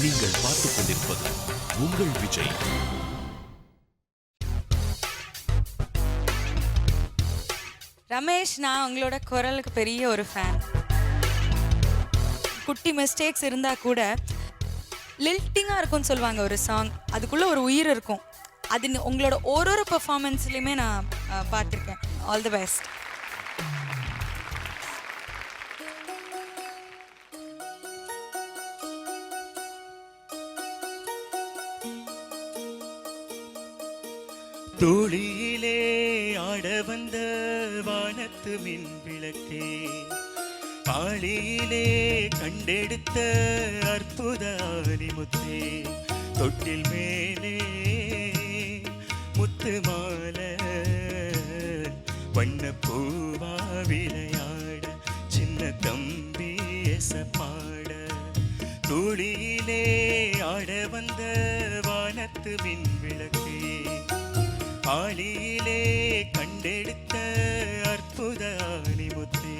நீங்கள் பார்த்துக் கொண்டிருப்பது உங்கள் விஜய். ரமேஷ், நான் உங்களோட குரலுக்கு பெரிய ஒரு ஃபேன். குட்டி மிஸ்டேக்ஸ் இருந்தா கூட லில்ட்டிங்காக இருக்கும்னு சொல்லுவாங்க ஒரு சாங், அதுக்குள்ள ஒரு உயிர் இருக்கும். அது உங்களோட ஒரு பெர்ஃபார்மன்ஸ்லையுமே நான் பார்த்துருக்கேன். All the best. தோழியிலே ஆட வந்த வானத்து மின் விளக்கே, பாலியிலே கண்டெடுத்த அற்புத ஆலிமுத்தே, தொட்டில் மேலே முத்து மாலை வண்ண பூவா விளையாட, சின்ன தம்பி எசப்பாட. தோழியிலே ஆட வந்த வானத்து மின் விளக்கே, ஆளியிலே கண்டெடுத்த அற்புத ஆலிமுத்தே.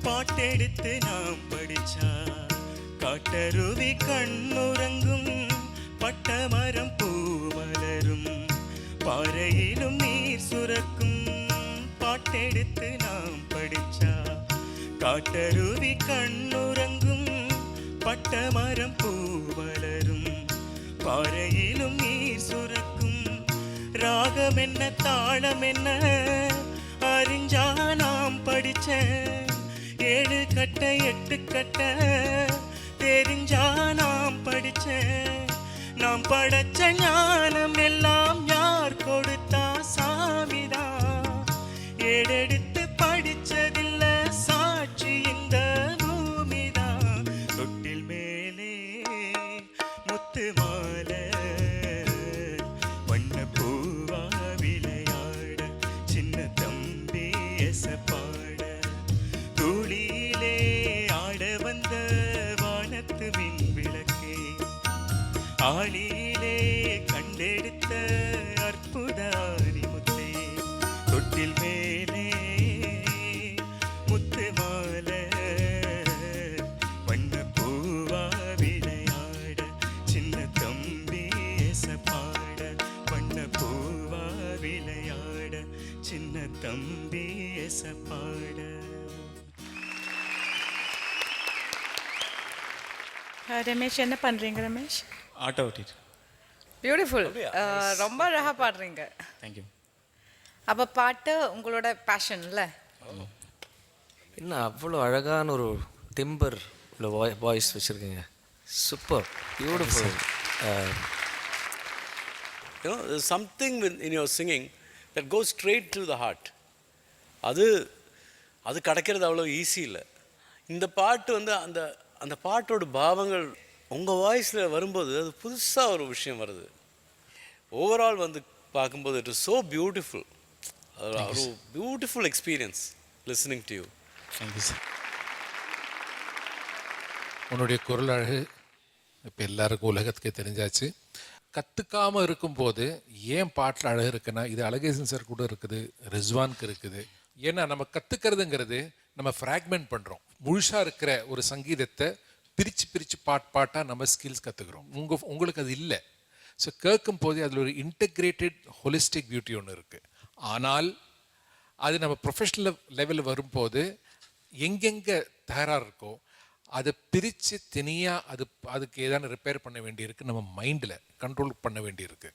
பாட்டெடுத்து நாம் படிச்சா காட்டருவி கண்ணுறங்கும், பட்டமரம் பூ மலரும், பாறையிலும் நீர் சுரக்கும். பாட்டெடுத்து நாம் படிச்சா காட்டருவி கண்ணுறங்கும், பட்டமரம் பூ மலரும், பாறையிலும் நீர் சுரக்கும். ராகம் என்ன தாளம் என்ன அறிஞ்சா நாம் படிச்ச, 7 கட்ட 8 கட்ட தெரிஞ்சா நாம் படிச்ச. நாம் படைச்ச ஞானம் எல்லாம் யார் கொடுத்தா? சாமிதான். ஏடெடுத்து படிச்சதில்ல, சாட்சி இந்த பூமிதான். தொட்டில் மேலே முத்து மாலை வண்ண பூவா விளையாட, சின்ன தம்பி எசப்பாட. தூளியிலே ஆட வந்த வானத்து மின் விளக்கே, ஆளியிலே கண்டெடுத்த அற்புத ஆலிமுத்தே, தொட்டில் மேலே முத்து மாலை வண்ண பூவா விளையாட, சின்ன தம்பி எசப்பாட. வண்ண பூவா விளையாட, சின்ன தம்பி எசப்பாட. ரமேஷ், என்ன பண்ணுறீங்க ரமேஷ்? ஆட்டோ ஓட்டிட்டு. பியூட்டிஃபுல். ரொம்ப அழகாக பாடுறீங்க. தேங்க்யூ. அப்போ பாட்டு உங்களோட பேஷன் இல்லை? என்ன அவ்வளோ அழகான ஒரு டிம்பர் உள்ள வாய்ஸ் வச்சுருக்கீங்க. Super, beautiful. You know, there's something in your singing that goes straight to the heart. அது கிடைக்கிறது அவ்வளோ ஈஸி இல்லை. இந்த பாட்டு வந்து அந்த அந்த பாட்டோட பாவங்கள் உங்கள் வாய்ஸில் வரும்போது அது புதுசாக ஒரு விஷயம் வருது. ஓவரால் வந்து பார்க்கும்போது இட் இஸ் ஸோ பியூட்டிஃபுல். ஒரு beautiful experience listening to you. Thank you sir. உன்னுடைய குரல் அழகு இப்போ எல்லாருக்கும் உலகத்துக்கே தெரிஞ்சாச்சு. கற்றுக்காமல் இருக்கும்போது ஏன் பாட்டில் அழகு இருக்குன்னா, இது அழகேசன் சார் கூட இருக்குது, ரிஸ்வானுக்கு இருக்குது. ஏன்னா நம்ம கற்றுக்கிறதுங்கிறது நம்ம ஃப்ராக்மெண்ட் பண்ணுறோம். முழுசாக இருக்கிற ஒரு சங்கீதத்தை பிரித்து பாட்டாக நம்ம ஸ்கில்ஸ் கற்றுக்குறோம். உங்களுக்கு அது இல்லை. ஸோ கேட்கும் போதே அதில் ஒரு இன்டெக்ரேட்டட் ஹோலிஸ்டிக் பியூட்டி ஒன்று இருக்குது. ஆனால் அது நம்ம ப்ரொஃபஷ்னல் லெவலில் வரும்போது எங்கெங்கே தகராறு இருக்கோ அதை பிரித்து தனியாக அதுக்கு ஏதான ரிப்பேர் பண்ண வேண்டியிருக்கு, நம்ம மைண்டில் கண்ட்ரோல் பண்ண வேண்டியிருக்கு.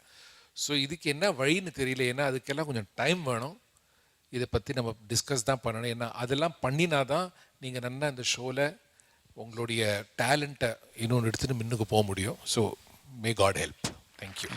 ஸோ இதுக்கு என்ன வழின்னு தெரியல. ஏன்னா அதுக்கெல்லாம் கொஞ்சம் டைம் வேணும். இதை பற்றி நம்ம டிஸ்கஸ் தான் பண்ணணும். ஏன்னா அதெல்லாம் பண்ணினா தான் நீங்கள் நல்லா இந்த ஷோவில் உங்களுடைய டேலண்ட்டை இன்னொன்று எடுத்துகிட்டு முன்னுக்கு போக முடியும். So may God help. Thank you.